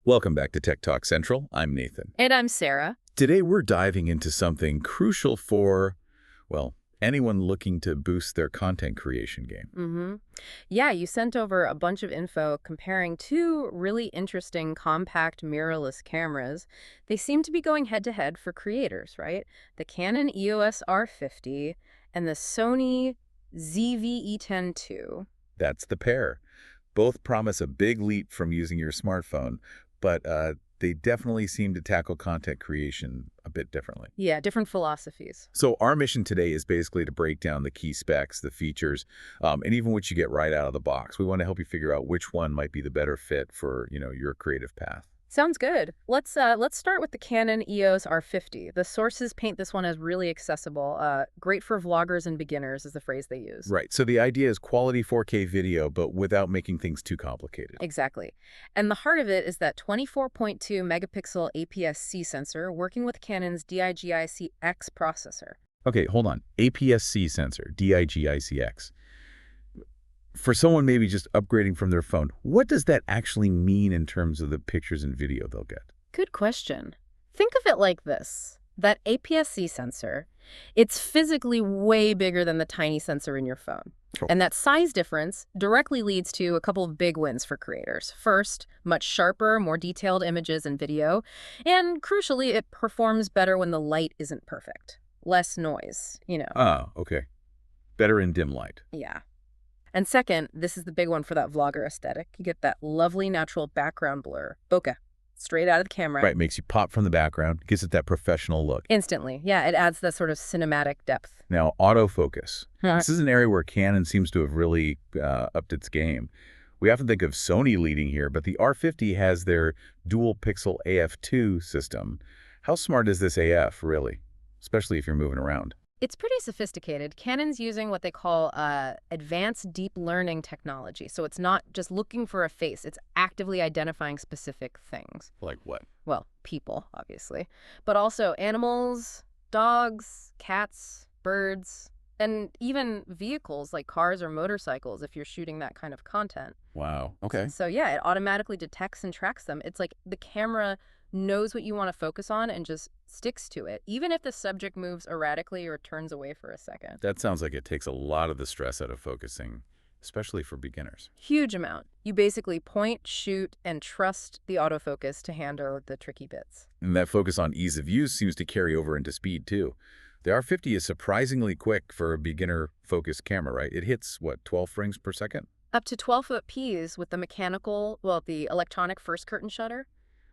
Welcome back to Tech Talk Central. I'm Nathan. And I'm Sarah. Today we're diving into something crucial for, well, anyone looking to boost their content creation game. Yeah, you sent over a bunch of info comparing two really interesting compact mirrorless cameras. They seem to be going head-to-head for creators, right? The Canon EOS R50 and the Sony ZV-E10 II. That's the pair. Both promise a big leap from using your smartphone, but they definitely seem to tackle content creation a bit differently. Yeah, different philosophies. So our mission today is basically to break down the key specs, the features, and even what you get right out of the box. We want to help you figure out which one might be the better fit for, your creative path. Sounds good. Let's start with the Canon EOS R50. The sources paint this one as really accessible. Great for vloggers and beginners is the phrase they use. Right. So the idea is quality 4K video, but without making things too complicated. Exactly. And the heart of it is that 24.2 megapixel APS-C sensor working with Canon's DIGIC-X processor. Okay, hold on. APS-C sensor, DIGIC-X. For someone maybe just upgrading from their phone, what does that actually mean in terms of the pictures and video they'll get? Good question. Think of it like this. That APS-C sensor, it's physically way bigger than the tiny sensor in your phone. Cool. And that size difference directly leads to a couple of big wins for creators. First, much sharper, more detailed images and video. And crucially, it performs better when the light isn't perfect. Less noise, Ah, okay. Better in dim light. Yeah. And second, this is the big one for that vlogger aesthetic. You get that lovely natural background blur, bokeh, straight out of the camera. Right, makes you pop from the background, gives it that professional look. Instantly. Yeah, it adds that sort of cinematic depth. Now, autofocus. This is an area where Canon seems to have really upped its game. We often think of Sony leading here, but the R50 has their dual-pixel AF2 system. How smart is this AF, really? Especially if you're moving around. It's pretty sophisticated. Canon's using what they call advanced deep learning technology. So it's not just looking for a face. It's actively identifying specific things. Like what? Well, people, obviously. But also animals, dogs, cats, birds, and even vehicles like cars or motorcycles if you're shooting that kind of content. Wow. Okay. So yeah, it automatically detects and tracks them. It's like the camera knows what you want to focus on and just sticks to it, even if the subject moves erratically or turns away for a second. That sounds like it takes a lot of the stress out of focusing, especially for beginners. Huge amount. You basically point, shoot, and trust the autofocus to handle the tricky bits. And that focus on ease of use seems to carry over into speed, too. The R50 is surprisingly quick for a beginner-focused camera, right? It hits, 12 frames per second? Up to 12-foot Ps with the electronic first curtain shutter.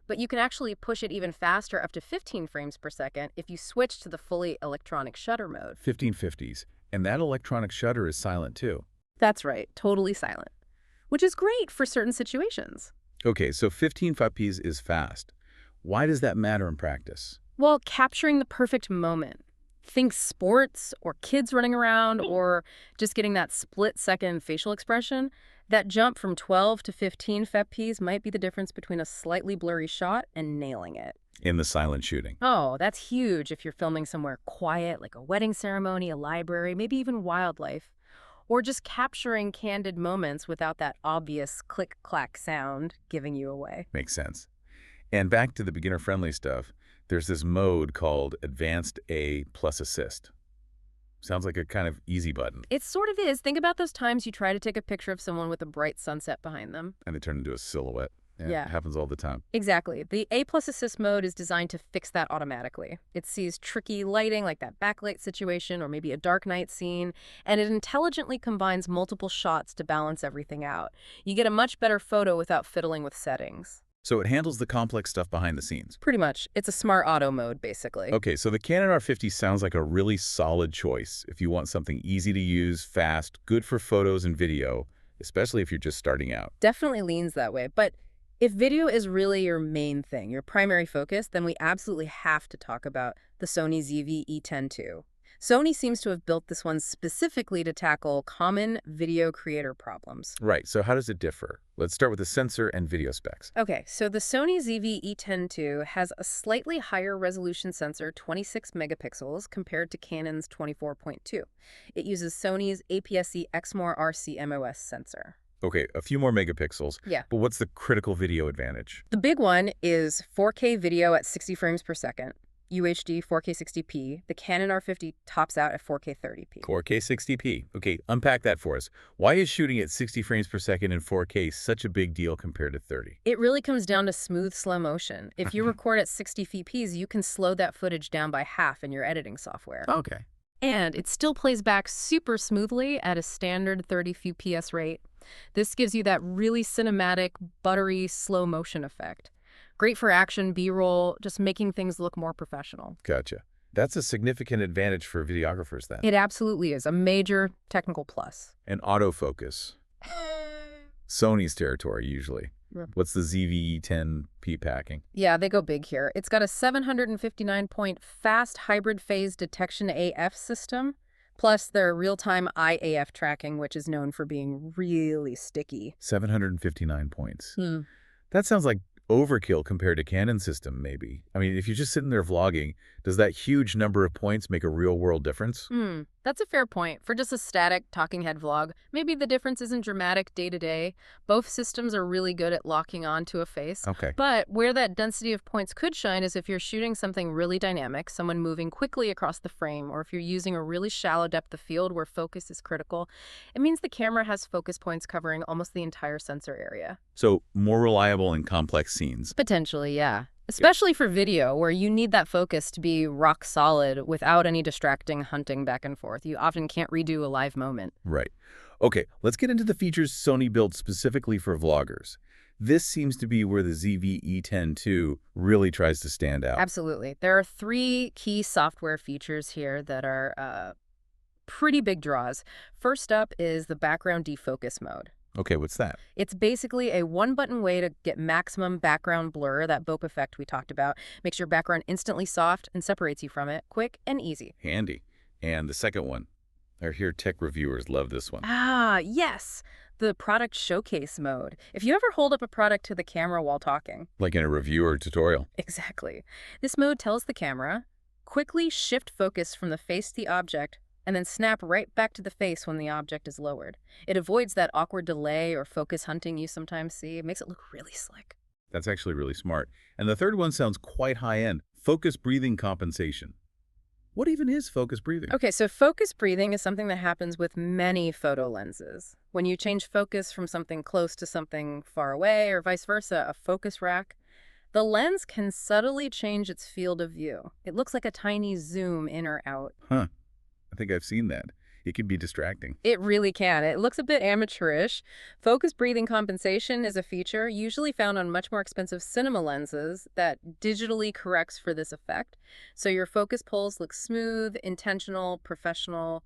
But you can actually push it even faster, up to 15 frames per second, if you switch to the fully electronic shutter mode. 1550s. And that electronic shutter is silent, too. That's right, totally silent. Which is great for certain situations. Okay, so 15.5ps is fast. Why does that matter in practice? Well, capturing the perfect moment. Think sports, or kids running around, or just getting that split-second facial expression. That jump from 12 to 15 fps might be the difference between a slightly blurry shot and nailing it. In the silent shooting. Oh, that's huge if you're filming somewhere quiet, like a wedding ceremony, a library, maybe even wildlife. Or just capturing candid moments without that obvious click-clack sound giving you away. Makes sense. And back to the beginner-friendly stuff, there's this mode called Advanced A plus Assist. Sounds like a kind of easy button. It sort of is. Think about those times you try to take a picture of someone with a bright sunset behind them. And they turn into a silhouette. Yeah. It happens all the time. Exactly. The A plus Assist mode is designed to fix that automatically. It sees tricky lighting like that backlight situation or maybe a dark night scene, and it intelligently combines multiple shots to balance everything out. You get a much better photo without fiddling with settings. So it handles the complex stuff behind the scenes. Pretty much. It's a smart auto mode, basically. Okay, so the Canon R50 sounds like a really solid choice if you want something easy to use, fast, good for photos and video, especially if you're just starting out. Definitely leans that way. But if video is really your main thing, your primary focus, then we absolutely have to talk about the Sony ZV-E10 II. Sony seems to have built this one specifically to tackle common video creator problems. Right, so how does it differ? Let's start with the sensor and video specs. Okay, so the Sony ZV-E10 II has a slightly higher resolution sensor, 26 megapixels, compared to Canon's 24.2. It uses Sony's APS-C Exmor RC MOS sensor. Okay, a few more megapixels. Yeah. But what's the critical video advantage? The big one is 4K video at 60 frames per second, UHD 4K 60p. The Canon R50 tops out at 4K 30p. 4K 60p. Okay, unpack that for us. Why is shooting at 60 frames per second in 4K such a big deal compared to 30? It really comes down to smooth slow motion. If you record at 60 fps, you can slow that footage down by half in your editing software. Okay. And it still plays back super smoothly at a standard 30 fps rate. This gives you that really cinematic, buttery, slow motion effect. Great for action, B-roll, just making things look more professional. Gotcha. That's a significant advantage for videographers then. It absolutely is a major technical plus. And autofocus. Sony's territory, usually. Yeah. What's the ZV-E10 II packing? Yeah, they go big here. It's got a 759-point fast hybrid phase detection AF system, plus their real-time IAF tracking, which is known for being really sticky. 759 points. That sounds like overkill compared to Canon system, maybe. I mean, if you're just sitting there vlogging, does that huge number of points make a real-world difference? That's a fair point. For just a static talking head vlog, maybe the difference isn't dramatic day to day. Both systems are really good at locking on to a face. Okay. But where that density of points could shine is if you're shooting something really dynamic, someone moving quickly across the frame, or if you're using a really shallow depth of field where focus is critical. It means the camera has focus points covering almost the entire sensor area. So more reliable in complex scenes. Potentially, yeah. Especially for video, where you need that focus to be rock solid without any distracting hunting back and forth. You often can't redo a live moment. Right. Okay, let's get into the features Sony built specifically for vloggers. This seems to be where the ZV-E10 II really tries to stand out. Absolutely. There are 3 key software features here that are pretty big draws. First up is the background defocus mode. Okay, what's that? It's basically a one-button way to get maximum background blur, that BOP effect we talked about. Makes your background instantly soft and separates you from it. Quick and easy. Handy. And the second one? I hear tech reviewers love this one. Ah, yes. The product showcase mode. If you ever hold up a product to the camera while talking. Like in a review or tutorial. Exactly. This mode tells the camera, quickly shift focus from the face to the object, and then snap right back to the face when the object is lowered. It avoids that awkward delay or focus hunting you sometimes see. It makes it look really slick. That's actually really smart. And the third one sounds quite high-end. Focus breathing compensation. What even is focus breathing? Okay, so focus breathing is something that happens with many photo lenses. When you change focus from something close to something far away or vice versa, a focus rack, the lens can subtly change its field of view. It looks like a tiny zoom in or out. Huh. I think I've seen that. It can be distracting. It really can. It looks a bit amateurish. Focus breathing compensation is a feature usually found on much more expensive cinema lenses that digitally corrects for this effect. So your focus pulls look smooth, intentional, professional,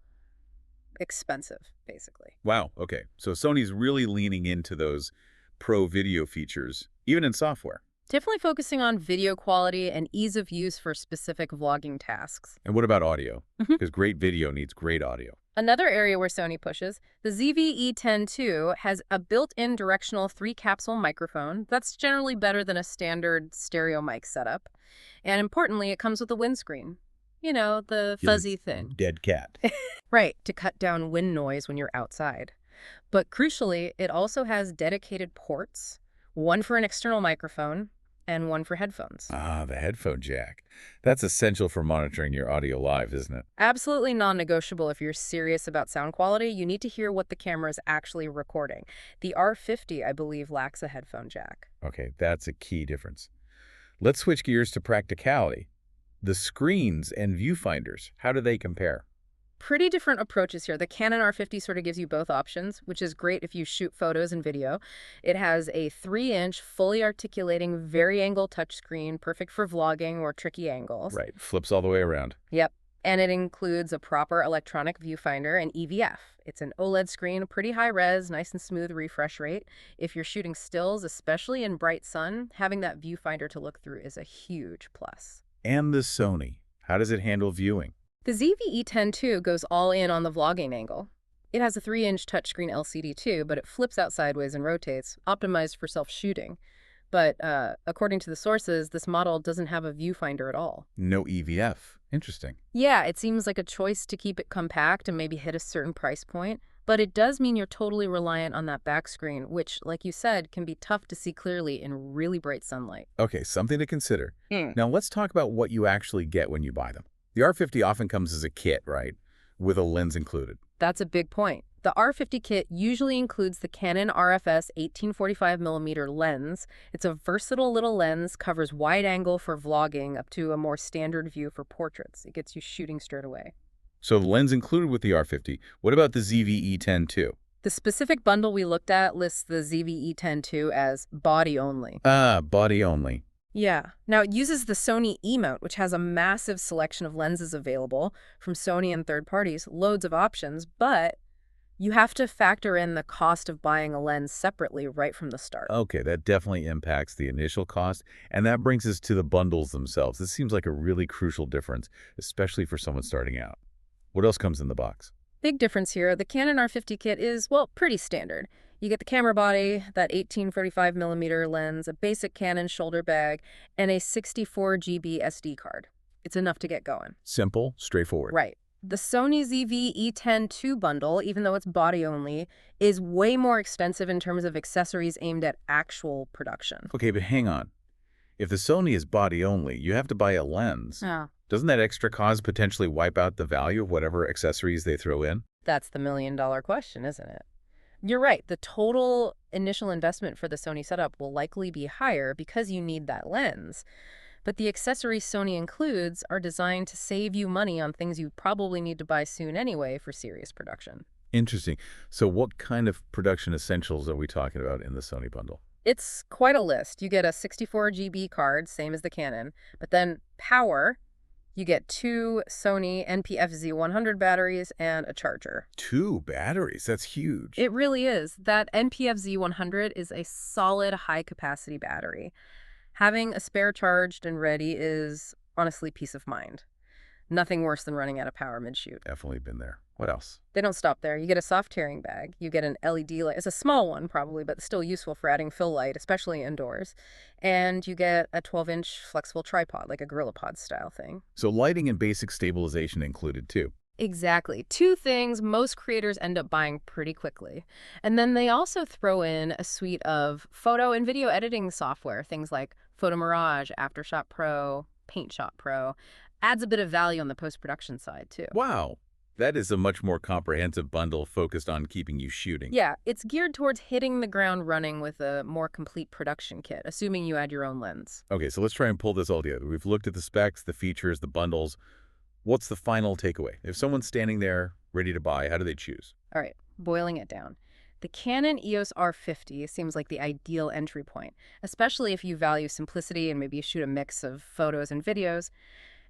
expensive, basically. Wow, okay. So Sony's really leaning into those pro video features, even in software. Definitely focusing on video quality and ease of use for specific vlogging tasks. And what about audio? Because great video needs great audio. Another area where Sony pushes, the ZV-E10 II has a built-in directional 3-capsule microphone. That's generally better than a standard stereo mic setup. And importantly, it comes with a windscreen. You know, the fuzzy thing. Dead cat. Right, to cut down wind noise when you're outside. But crucially, it also has dedicated ports, one for an external microphone, and one for headphones. Ah, the headphone jack. That's essential for monitoring your audio live, isn't it? Absolutely non-negotiable if you're serious about sound quality. You need to hear what the camera is actually recording. The R50, I believe, lacks a headphone jack. Okay, that's a key difference. Let's switch gears to practicality. The screens and viewfinders, how do they compare? Pretty different approaches here. The Canon R50 sort of gives you both options, which is great if you shoot photos and video. It has a 3-inch, fully articulating, vari-angle touchscreen, perfect for vlogging or tricky angles. Right, flips all the way around. Yep. And it includes a proper electronic viewfinder and EVF. It's an OLED screen, pretty high res, nice and smooth refresh rate. If you're shooting stills, especially in bright sun, having that viewfinder to look through is a huge plus. And the Sony, how does it handle viewing? The ZV-E10 II goes all in on the vlogging angle. It has a 3-inch touchscreen LCD too, but it flips out sideways and rotates, optimized for self-shooting. But according to the sources, this model doesn't have a viewfinder at all. No EVF. Interesting. Yeah, it seems like a choice to keep it compact and maybe hit a certain price point. But it does mean you're totally reliant on that back screen, which, like you said, can be tough to see clearly in really bright sunlight. Okay, something to consider. Hmm. Now let's talk about what you actually get when you buy them. The R50 often comes as a kit, right? With a lens included. That's a big point. The R50 kit usually includes the Canon RFS 1845mm lens. It's a versatile little lens, covers wide angle for vlogging up to a more standard view for portraits. It gets you shooting straight away. So the lens included with the R50. What about the ZV-E10 II? The specific bundle we looked at lists the ZV-E10 II as body only. Ah, body only. Yeah. Now, it uses the Sony E-mount, which has a massive selection of lenses available from Sony and third parties, loads of options, but you have to factor in the cost of buying a lens separately right from the start. Okay, that definitely impacts the initial cost, and that brings us to the bundles themselves. This seems like a really crucial difference, especially for someone starting out. What else comes in the box? Big difference here. The Canon R50 kit is, well, pretty standard. You get the camera body, that 1845mm lens, a basic Canon shoulder bag, and a 64 GB SD card. It's enough to get going. Simple, straightforward. Right. The Sony ZV-E10 II bundle, even though it's body only, is way more expensive in terms of accessories aimed at actual production. Okay, but hang on. If the Sony is body only, you have to buy a lens. Oh. Doesn't that extra cost potentially wipe out the value of whatever accessories they throw in? That's the million-dollar question, isn't it? You're right. The total initial investment for the Sony setup will likely be higher because you need that lens. But the accessories Sony includes are designed to save you money on things you probably need to buy soon anyway for serious production. Interesting. So what kind of production essentials are we talking about in the Sony bundle? It's quite a list. You get a 64 GB card, same as the Canon, but then power, you get 2 Sony NPF-Z100 batteries and a charger. 2 batteries? That's huge. It really is. That NPF-Z100 is a solid high-capacity battery. Having a spare charged and ready is honestly peace of mind. Nothing worse than running out of power mid-shoot. Definitely been there. What else? They don't stop there. You get a soft carrying bag. You get an LED light. It's a small one probably, but still useful for adding fill light, especially indoors. And you get a 12-inch flexible tripod, like a GorillaPod style thing. So lighting and basic stabilization included too. Exactly. 2 things most creators end up buying pretty quickly. And then they also throw in a suite of photo and video editing software, things like Photo Mirage, Aftershot Pro, PaintShot Pro. Adds a bit of value on the post-production side, too. Wow. That is a much more comprehensive bundle focused on keeping you shooting. Yeah, it's geared towards hitting the ground running with a more complete production kit, assuming you add your own lens. Okay, so let's try and pull this all together. We've looked at the specs, the features, the bundles. What's the final takeaway? If someone's standing there ready to buy, how do they choose? All right, boiling it down. The Canon EOS R50 seems like the ideal entry point, especially if you value simplicity and maybe you shoot a mix of photos and videos.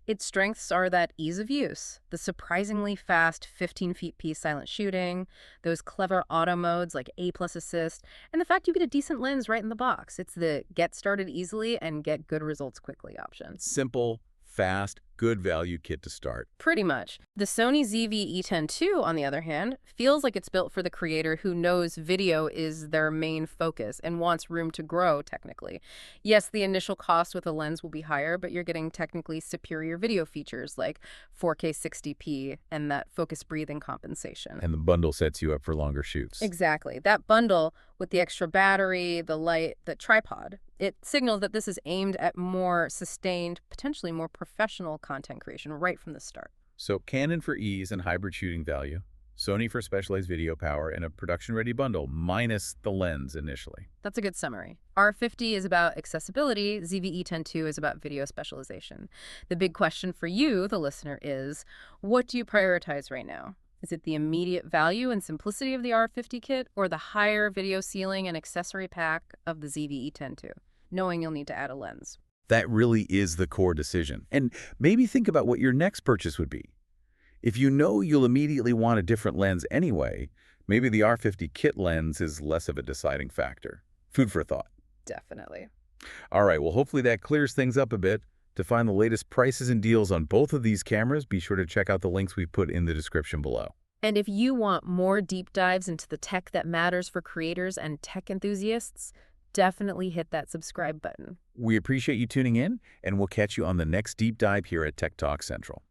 Its strengths are that ease of use, the surprisingly fast 15 feet P silent shooting, those clever auto modes like A+ assist, and the fact you get a decent lens right in the box. It's the get started easily and get good results quickly option. Simple, fast, good value kit to start. Pretty much. The Sony ZV-E10 II, on the other hand, feels like it's built for the creator who knows video is their main focus and wants room to grow technically. Yes, the initial cost with a lens will be higher, but you're getting technically superior video features like 4K 60p and that focus breathing compensation. And the bundle sets you up for longer shoots. Exactly. That bundle with the extra battery, the light, the tripod, it signals that this is aimed at more sustained, potentially more professional content creation right from the start. So Canon for ease and hybrid shooting value, Sony for specialized video power, and a production-ready bundle minus the lens initially. That's a good summary. R50 is about accessibility, ZV-E10 II is about video specialization. The big question for you, the listener, is what do you prioritize right now? Is it the immediate value and simplicity of the R50 kit or the higher video ceiling and accessory pack of the ZV-E10 II, knowing you'll need to add a lens? That really is the core decision. And maybe think about what your next purchase would be. If you know you'll immediately want a different lens anyway, maybe the R50 kit lens is less of a deciding factor. Food for thought. Definitely. All right, well, hopefully that clears things up a bit. To find the latest prices and deals on both of these cameras, be sure to check out the links we put in the description below. And if you want more deep dives into the tech that matters for creators and tech enthusiasts, definitely hit that subscribe button. We appreciate you tuning in, and we'll catch you on the next deep dive here at Tech Talk Central.